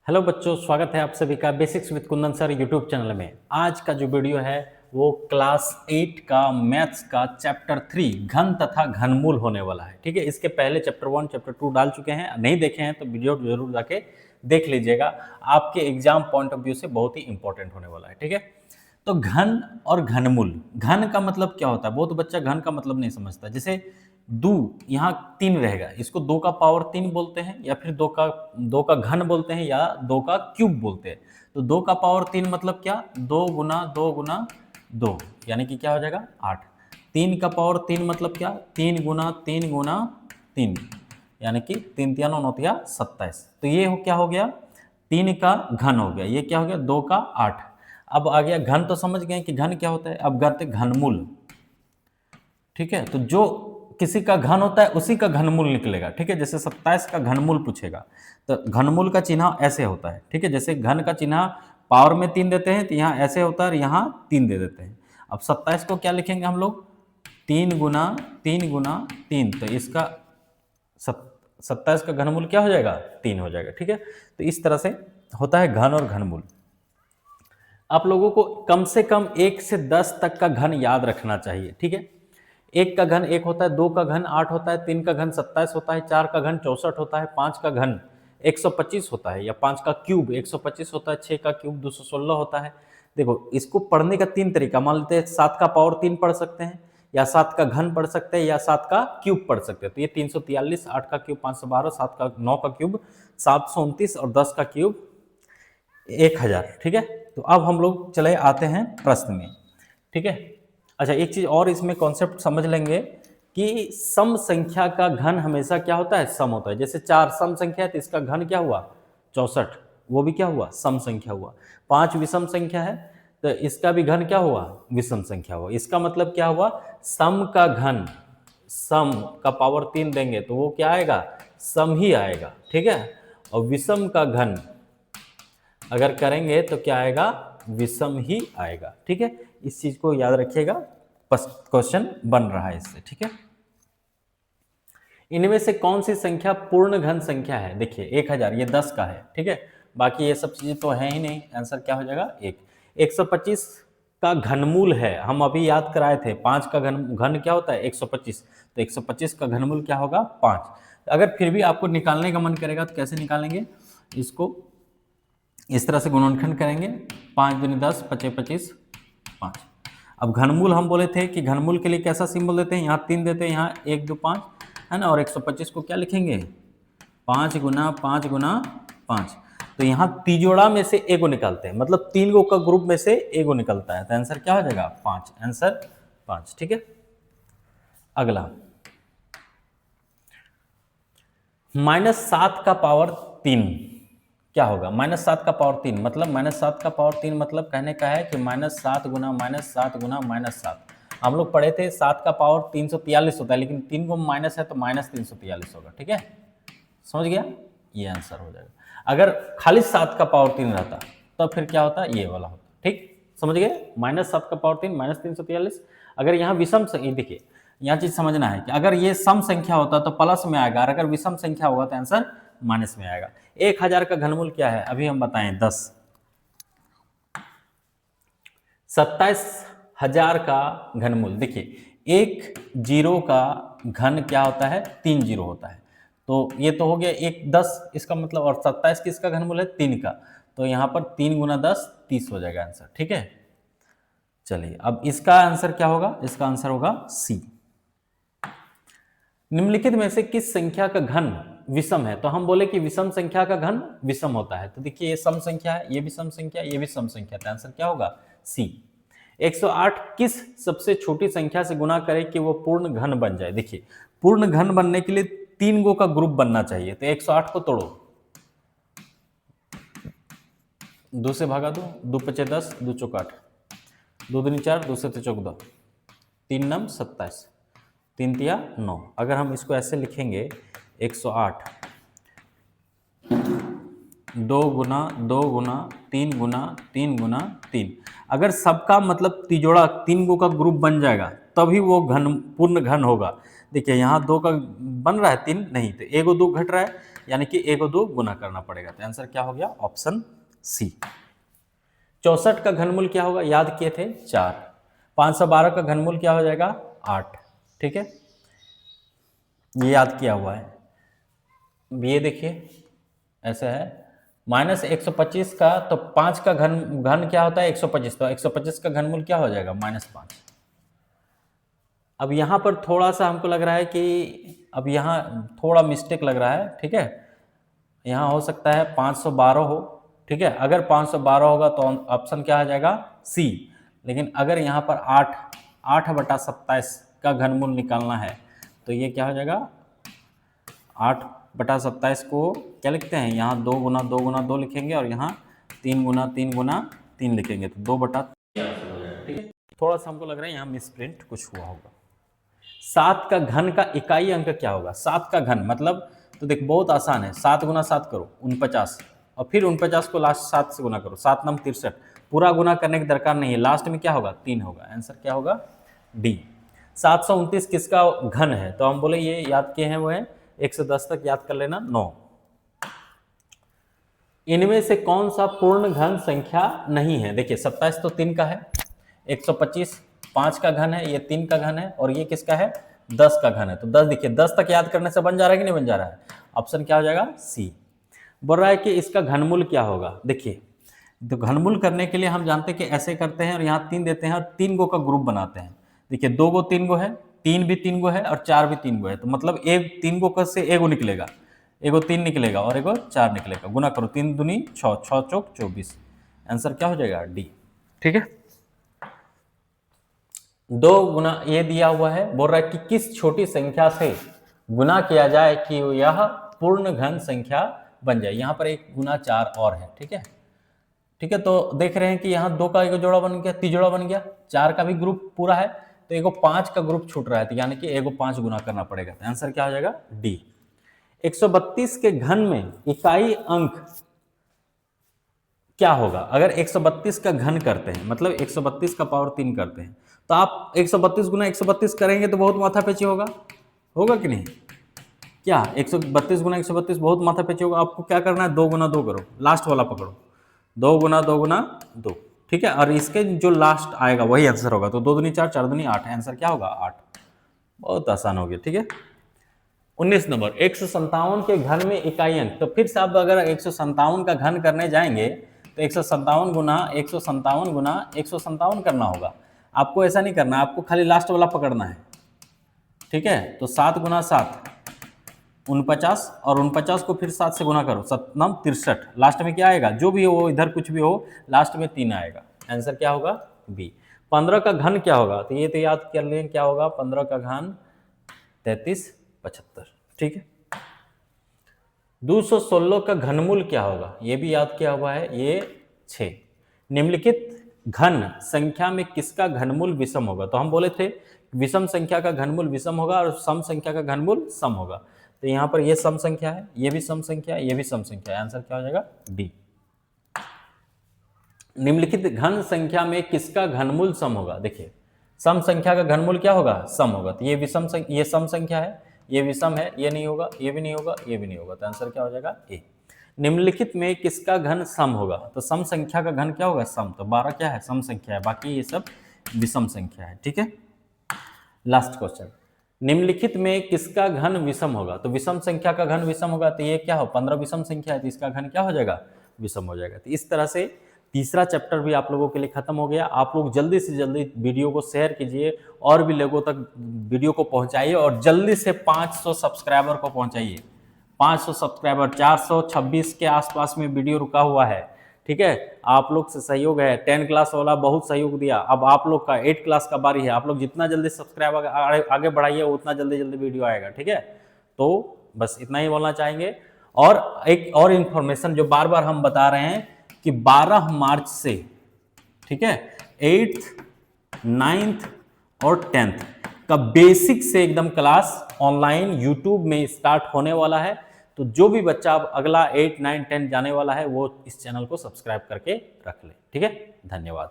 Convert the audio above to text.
Hello बच्चों, स्वागत है आप सभी का basics with Kundan sir YouTube channel में। आज का जो वीडियो है वो क्लास 8 का मैथ्स का चैप्टर 3 घन तथा घनमूल होने वाला है। ठीक है, इसके पहले चैप्टर 1 चैप्टर 2 डाल चुके हैं, नहीं देखे हैं तो वीडियो जरूर जाके देख लीजिएगा। आपके एग्जाम पॉइंट ऑफ व्यू से बहुत ही इंपॉर्टेंट होने वाला है। ठीक है, तो घन और घनमूल, घन का मतलब क्या होता है? बहुत बच्चा घन का मतलब नहीं समझता। जैसे दो, यहाँ 3 रहेगा, इसको 2 का पावर 3 बोलते हैं, या फिर दो का घन बोलते हैं, या 2 का क्यूब बोलते हैं। तो 2 का पावर 3 मतलब क्या? 2 गुना 2 गुना 2, यानी कि क्या हो जाएगा? 8। 3 का पावर 3 मतलब क्या? 3 गुना 3 गुना 3, यानी कि 3 3 9 9 27। तो ये क्या हो गया? 3 का घन हो गया। ये क्या हो गया? 2 का 8। अब आ गया घन, तो समझ गए कि घन क्या होता है। अब करते घनमूल। ठीक है, तो जो किसी का घन होता है उसी का घनमूल निकलेगा। ठीक है, जैसे 27 का घनमूल पूछेगा तो घनमूल का चिन्ह ऐसे होता है। ठीक है, जैसे घन का चिन्ह पावर में 3 देते हैं तो यहाँ ऐसे होता है और यहाँ 3 दे देते हैं। अब 27 को क्या लिखेंगे हम लोग? 3 गुना 3 गुना 3, तो इसका 27 का घनमूल क्या हो जाएगा? 3 हो जाएगा। ठीक है, तो इस तरह से होता है घन और घनमूल। आप लोगों को कम से कम 1 से 10 तक का घन याद रखना चाहिए। ठीक है, 1 का घन 1 होता है, 2 का घन 8 होता है, 3 का घन 27 होता है, 4 का घन 64 होता है, 5 का घन 125 होता है, या 5 का क्यूब 125 होता है, 6 का क्यूब 216 होता है। देखो, इसको पढ़ने का 3 तरीका मान लेते हैं। 7 का पावर 3 पढ़ सकते हैं, या 7 का घन पढ़ सकते हैं, या 7 का क्यूब पढ़ सकते हैं। तो ये 343, 8 का क्यूब 512, 7 का 9 का क्यूब 729 और 10 का क्यूब 1000। ठीक है, तो अब हम लोग चले आते हैं प्रश्न में। ठीक है, अच्छा, एक चीज और इसमें कॉन्सेप्ट समझ लेंगे कि सम संख्या का घन हमेशा क्या होता है? सम होता है। जैसे 4 सम संख्या है तो इसका घन क्या हुआ? 64, वो भी क्या हुआ? सम संख्या हुआ। 5 विषम संख्या है तो इसका भी घन क्या हुआ? विषम संख्या हुआ। इसका मतलब क्या हुआ? सम का घन, सम का पावर 3 देंगे तो वो क्या आएगा? सम ही आएगा। ठीक है, और विषम का घन अगर करेंगे तो क्या आएगा? विषम ही आएगा। ठीक है, इस चीज को याद रखिएगा, क्वेश्चन बन रहा है इससे। ठीक है, इनमें से कौन सी संख्या पूर्ण घन संख्या है? देखिए 1000 ये 10 का है। ठीक है, बाकी ये सब चीजें तो है ही नहीं। आंसर क्या हो जाएगा? 1। 125 का घनमूल है, हम अभी याद कराए थे। 5 का घन घन क्या होता है? 125। तो 125 का घनमूल क्या होगा? 5। अगर फिर भी आपको निकालने का मन करेगा तो कैसे निकालेंगे? इसको इस तरह से गुणनखंड करेंगे। 5 दूनी 10, 5 25 5। अब घनमूल हम बोले थे कि घनमूल के लिए कैसा सिंबल देते हैं? यहाँ 3 देते हैं, यहाँ 1 2 5 है ना। और 125 को क्या लिखेंगे? 5 गुना 5 गुना 5। तो यहाँ तिजोड़ा में से एगो निकालते हैं, मतलब 3 गो का ग्रुप में से एगो निकलता है। तो आंसर क्या हो जाएगा? 5। आंसर 5। ठीक है, अगला -7 का पावर 3 क्या होगा? -7 का पावर 3 मतलब -7 का पावर 3 मतलब कहने का है कि -7 गुना -7 गुना -7। हम लोग पढ़े थे 7 का पावर 343 होता है, लेकिन 3 को माइनस है तो -343 होगा। ठीक है, समझ गया? ये आंसर हो जाएगा। अगर खाली 7 का पावर 3 रहता तो फिर क्या होता? ये वाला होता। ठीक, समझ गए? -7 का पावर 3 -343। अगर यहाँ विषम संख्या, देखिए यहाँ चीज समझना है कि अगर ये सम संख्या होता तो प्लस में आएगा, और अगर विषम संख्या होगा तो आंसर माइनस में आएगा। 1000 का घनमूल क्या है? अभी हम बताएं 10। 27,000 का घनमूल, देखिए 1 जीरो का घन क्या होता है? 3 जीरो होता है। तो ये तो हो गया 1 10, इसका मतलब, और 27 किसका घनमूल है? 3 का। तो यहाँ पर 3 गुना 10 30 हो जाएगा आंसर। ठीक है, चलिए अब इसका आंसर क्या होगा? इसका आंसर होगा सी। निम्नलिखित में से किस संख्या का घन विषम है? तो हम बोले कि विषम संख्या का घन विषम होता है। तो देखिए ये सम संख्या है, ये भी सम संख्या, ये भी सम संख्या। तो आंसर क्या होगा? सी। 108 किस सबसे छोटी संख्या से गुना करे कि वो पूर्ण घन बन जाए? देखिए पूर्ण घन बनने के लिए 3 गो का ग्रुप बनना चाहिए। तो 108 को तोड़ो, 2 से भागा दो, 2 पचे 10, 2 चौक 8, 2 दूनी 4, 2 से चौक 2, 3 नम 27, 3 तिया 9। अगर हम इसको ऐसे लिखेंगे 108 2 गुना 2 गुना 3 गुना 3 गुना 3, अगर सबका मतलब तिजोड़ा 3 गो का ग्रुप बन जाएगा तभी वो घन पूर्ण घन होगा। देखिए यहाँ 2 का बन रहा है 3 नहीं, तो 1 और 2 घट रहा है, यानी कि 1 और 2 गुना करना पड़ेगा। तो आंसर क्या हो गया? Option C. 64 का घनमूल क्या होगा? याद किए थे 4। 512 का घनमूल क्या हो जाएगा? 8। ठीक है, ये याद किया हुआ है। ये देखिए ऐसा है, -125 का, तो 5 का घन क्या होता है? 125, तो 125 का घनमूल क्या हो जाएगा? -5। अब यहाँ पर थोड़ा सा हमको लग रहा है कि अब यहाँ थोड़ा मिस्टेक लग रहा है। ठीक है, यहाँ हो सकता है 512 हो। ठीक है, अगर 512 होगा तो ऑप्शन क्या आ जाएगा? सी। लेकिन अगर यहाँ पर 8/27 का घनमूल निकालना है तो ये क्या हो जाएगा? 8/27 को क्या लिखते हैं? यहाँ 2 गुना 2 गुना 2 लिखेंगे और यहाँ 3 गुना 3 गुना 3 लिखेंगे, तो 2/3 हो जाएगा। ठीक है, थोड़ा सा हमको लग रहा है यहाँ मिसप्रिंट कुछ हुआ होगा। 7 का घन का इकाई अंक क्या होगा? 7 का घन मतलब, तो देख बहुत आसान है, 7 गुना 7 करो 49, और फिर 49 को लास्ट 7 से गुना करो, 7 9 63। पूरा गुना करने की दरकार नहीं है, लास्ट में क्या होगा? 3 होगा। आंसर क्या होगा? डी। 729 किसका घन है? तो हम बोले ये याद किए हैं, वो है 1 से 10 तक याद कर लेना, 9। इनमें से कौन सा पूर्ण घन संख्या नहीं है? देखिए 27 तो 3 का है, 125 5 का घन है, ये 3 का घन है, और ये किसका है? 10 का घन है। तो 10 देखिए 10 तक याद करने से बन जा रहा है कि नहीं बन जा रहा है? ऑप्शन क्या हो जाएगा? सी। बोल रहा है कि इसका घनमूल क्या होगा? देखिए तो घनमूल करने के लिए हम जानते हैं कि ऐसे करते हैं और यहाँ 3 देते हैं और 3 गो का ग्रुप बनाते हैं। देखिए 2 गो 3 गो है, 3 भी 3 गो है और 4 भी 3 गो है, तो मतलब एक 3 गो से एगो निकलेगा, एगो 3 निकलेगा और एगो 4 निकलेगा। गुना करो, 3 दूनी 6, 6 चौक 24। आंसर क्या हो जाएगा? डी। ठीक है, 2 गुना ये दिया हुआ है, बोल रहा है कि किस छोटी संख्या से गुना किया जाए कि यह पूर्ण घन संख्या बन जाए। यहाँ पर एक गुना 4 और है। ठीक है, ठीक है, तो देख रहे हैं कि यहाँ 2 का एक जोड़ा बन गया, तिजोड़ा बन गया, 4 का भी ग्रुप पूरा है, तो एगो 5 का ग्रुप छूट रहा है, तो यानी कि एगो 5 गुना करना पड़ेगा। तो आंसर क्या हो जाएगा? डी। 132 के घन में इकाई अंक क्या होगा? अगर 132 का घन करते हैं, मतलब 132 का पावर 3 करते हैं, तो आप 132 गुना 132 करेंगे तो बहुत माथापेची होगा, होगा कि नहीं? क्या 132 गुना 132 बहुत माथापेची होगा? आपको क्या करना है? 2 गुना 2 करो, लास्ट वाला पकड़ो, 2 गुना 2 गुना 2। ठीक है, और इसके जो लास्ट आएगा वही आंसर होगा, तो 2 दूनी 4, 4 दूनी 8। आंसर क्या होगा? 8। बहुत आसान हो गया। ठीक है, 19 नंबर, 157 के घन में इकाई अंक। तो फिर से आप अगर 157 का घन करने जाएंगे तो 157 गुना 157 गुना 157 करना होगा। आपको ऐसा नहीं करना, आपको खाली लास्ट वाला पकड़ना है। ठीक है, तो 7 गुना 7 49, और 49 को फिर 7 से गुना करो, 7 9 63। लास्ट में क्या आएगा? जो भी हो, इधर कुछ भी हो, लास्ट में 3 आएगा। आंसर क्या होगा? बी। 15 का घन क्या होगा? तो ये तो याद कर लें, क्या होगा 15 का घन? 33 75। ठीक है, 216 का घनमूल क्या होगा? ये भी याद किया हुआ है, ये 6। निम्नलिखित घन संख्या में किसका घनमूल विषम होगा? तो हम बोले थे विषम संख्या का घनमूल विषम होगा और सम संख्या का घनमूल सम होगा। तो यहाँ पर ये सम संख्या है, ये भी सम संख्या है, ये भी सम संख्या है। आंसर क्या हो जाएगा? डी। निम्नलिखित घन संख्या में किसका घनमूल सम होगा? देखिए सम संख्या का घनमूल क्या होगा? सम होगा। तो ये विषम ये सम संख्या है, ये विषम है, ये नहीं होगा, ये भी नहीं होगा, ये भी नहीं होगा। तो आंसर क्या हो जाएगा? ए। निम्नलिखित में किसका घन सम होगा? तो सम संख्या का घन क्या होगा? सम। तो 12 क्या है? सम संख्या है, बाकी ये सब विषम संख्या है। ठीक है, लास्ट क्वेश्चन, निम्नलिखित में किसका घन विषम होगा? तो विषम संख्या का घन विषम होगा, तो ये क्या हो? 15 विषम संख्या है, तो इसका घन क्या हो जाएगा? विषम हो जाएगा। तो इस तरह से तीसरा चैप्टर भी आप लोगों के लिए खत्म हो गया। आप लोग जल्दी से जल्दी वीडियो को शेयर कीजिए और भी लोगों तक वीडियो को पहुंचाइए, और जल्दी से 500 सब्सक्राइबर को पहुंचाइए। 500 सब्सक्राइबर, 426 के आसपास में वीडियो रुका हुआ है। ठीक है, आप लोग से सहयोग है। 10 क्लास वाला बहुत सहयोग दिया, अब आप लोग का 8 क्लास का बारी है। आप लोग जितना जल्दी सब्सक्राइबर आगे बढ़ाइए उतना जल्दी जल्दी वीडियो आएगा। ठीक है, तो बस इतना ही बोलना चाहेंगे। और एक और इन्फॉर्मेशन जो बार बार हम बता रहे हैं कि 12 मार्च से, ठीक है, 8th 9th और 10th का बेसिक से एकदम क्लास ऑनलाइन यूट्यूब में स्टार्ट होने वाला है। तो जो भी बच्चा अब अगला 8 9 10 जाने वाला है वो इस चैनल को सब्सक्राइब करके रख ले। ठीक है, धन्यवाद।